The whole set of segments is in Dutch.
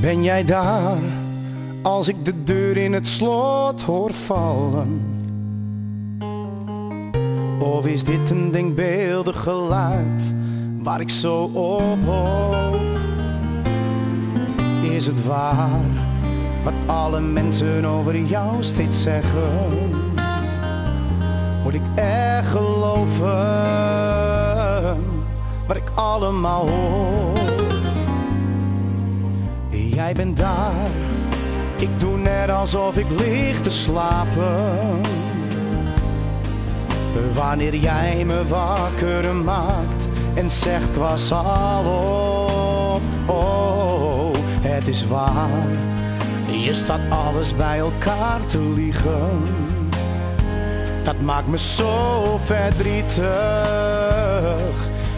Ben jij daar, als ik de deur in het slot hoor vallen? Of is dit een denkbeeldig geluid waar ik zo op hoop? Is het waar, wat alle mensen over jou steeds zeggen? Moet ik echt geloven wat ik allemaal hoor? Jij bent daar, ik doe net alsof ik lig te slapen. Wanneer jij me wakker maakt en zegt ik was al op. Oh, het is waar, je staat alles bij elkaar te liegen. Dat maakt me zo verdrietig,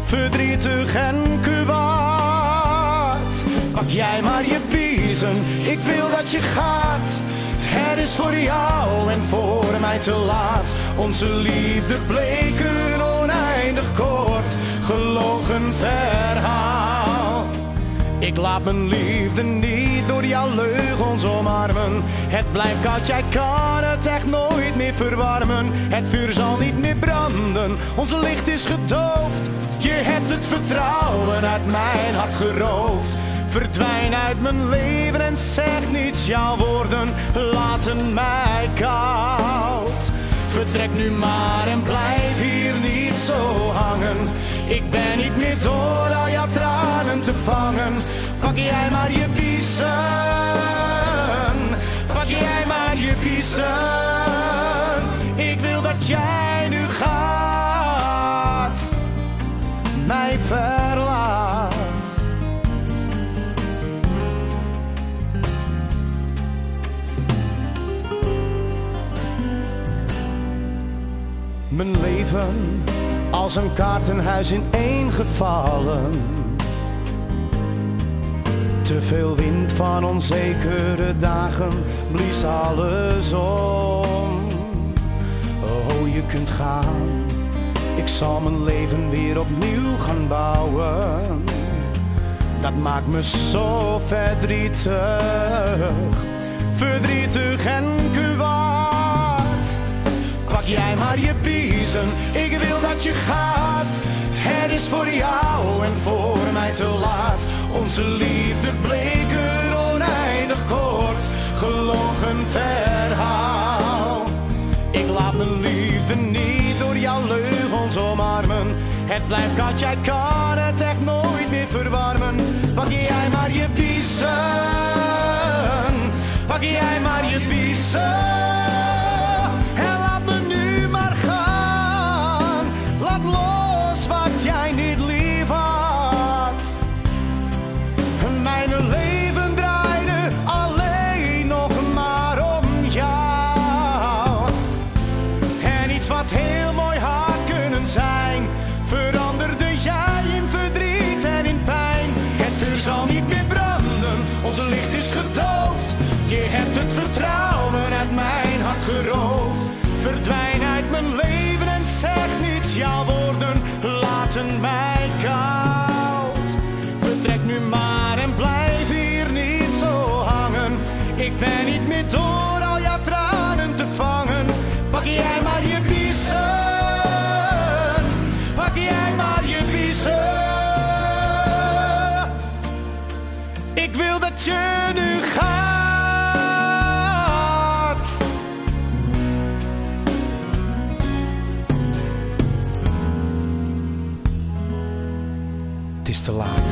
verdrietig en kwaad. Pak jij maar je biezen, ik wil dat je gaat. Het is voor jou en voor mij te laat. Onze liefde bleek een oneindig kort, gelogen verhaal. Ik laat mijn liefde niet door jouw leugens omarmen. Het blijft koud, jij kan het echt nooit meer verwarmen. Het vuur zal niet meer branden, onze licht is gedoofd. Je hebt het vertrouwen uit mijn hart geroofd. Verdwijn uit mijn leven en zeg niets, jouw woorden laten mij koud. Vertrek nu maar en blijf hier niet zo hangen. Ik ben niet meer door al jouw tranen te vangen. Pak jij maar je biezen, pak jij maar je biezen. Ik wil dat jij nu gaat, mij verlaat. Mijn leven als een kaartenhuis ineengevallen. Te veel wind van onzekere dagen blies alles om. Oh, je kunt gaan, ik zal mijn leven weer opnieuw gaan bouwen. Dat maakt me zo verdrietig, verdrietig en kwaad. Pak jij maar je biezen, ik wil dat je gaat. Het is voor jou en voor mij te laat. Onze liefde bleek een oneindig kort, gelogen verhaal. Ik laat mijn liefde niet door jouw leugens omarmen. Het blijft koud, jij kan het echt nooit meer verwarmen. Pak jij maar je biezen, pak jij maar je biezen. Mijn leven draaide alleen nog maar om jou. En iets wat heel mooi had kunnen zijn, veranderde jij in verdriet en in pijn. Het vuur zal niet meer branden, onze licht is gedoofd. Je hebt het vertrouwen uit mijn hart geroofd. Verdwijn uit mijn leven en zeg niets, jouw woorden laten mij koud. Vertrek nu maar en blijf hier niet zo hangen. Ik ben niet meer door al jouw tranen te vangen. Pak jij maar je biezen, pak jij maar je biezen. Ik wil dat je nu gaat. Het is te laat.